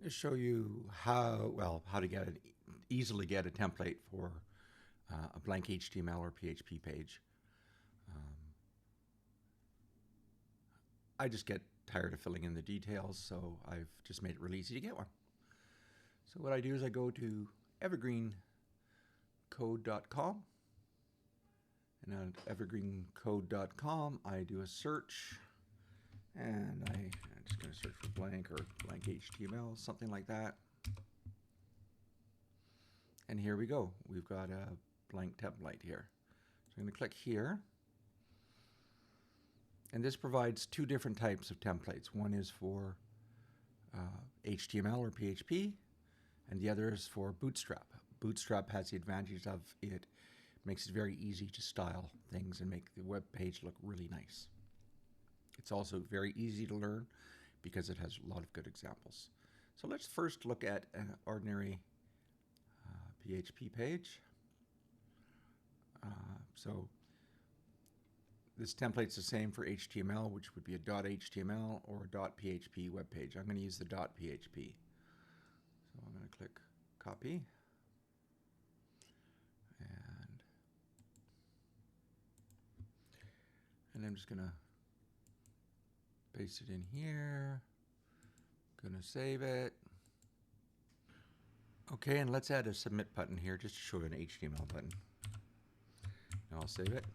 To show you how to easily get a template for a blank HTML or PHP page. I just get tired of filling in the details, so I've just made it really easy to get one. So what I do is I go to evergreencode.com, and on evergreencode.com I do a search, and I'm just going to search for blank or blank HTML, something like that. And here we go. We've got a blank template here. So I'm going to click here. And this provides two different types of templates. One is for HTML or PHP, and the other is for Bootstrap. Bootstrap has the advantage of it makes it very easy to style things and make the web page look really nice. It's also very easy to learn because it has a lot of good examples. So let's first look at an ordinary PHP page. So this template's the same for HTML, which would be a .html or a .php web page. I'm going to use the .php. So I'm going to click copy. And I'm just going to paste it in here. Going to save it. Okay, and let's add a submit button here just to show you an HTML button. Now I'll save it.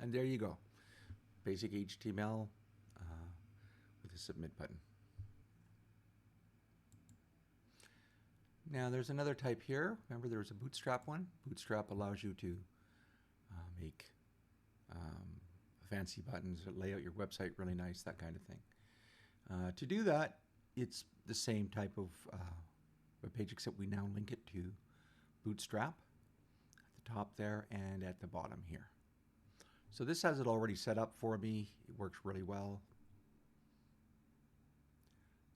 And there you go. Basic HTML with a submit button. Now there's another type here. Remember there was a Bootstrap one? Bootstrap allows you to make fancy buttons, lay out your website really nice, that kind of thing. To do that, it's the same type of web page, except we now link it to Bootstrap at the top there and at the bottom here. So this has it already set up for me. It works really well.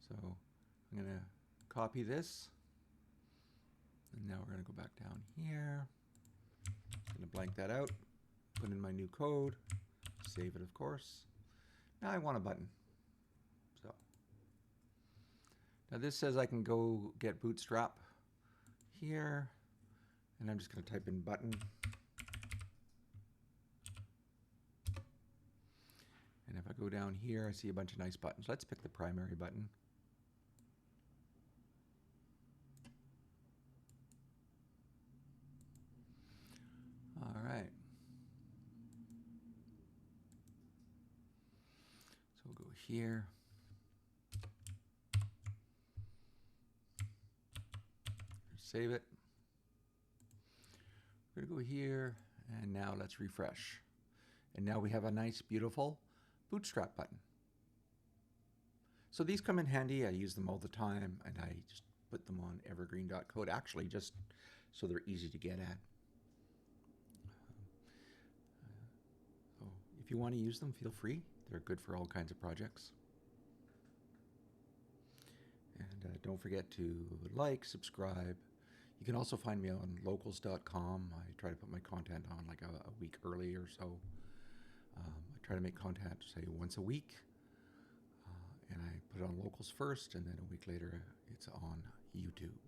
So I'm going to copy this. And now we're going to go back down here. I'm going to blank that out, put in my new code, save it, of course. Now I want a button. So now this says I can go get Bootstrap here, and I'm just going to type in button. And if I go down here, I see a bunch of nice buttons. Let's pick the primary button. All right. So we'll go here. Save it. We're going to go here, and now let's refresh. And now we have a nice, beautiful Bootstrap button. So these come in handy. I use them all the time, and I just put them on evergreen.code, actually, just so they're easy to get at. So if you want to use them, feel free. They're good for all kinds of projects. And don't forget to like, subscribe. You can also find me on locals.com. I try to put my content on like a week early or so. I try to make content, say, once a week. And I put it on Locals first, and then a week later it's on YouTube.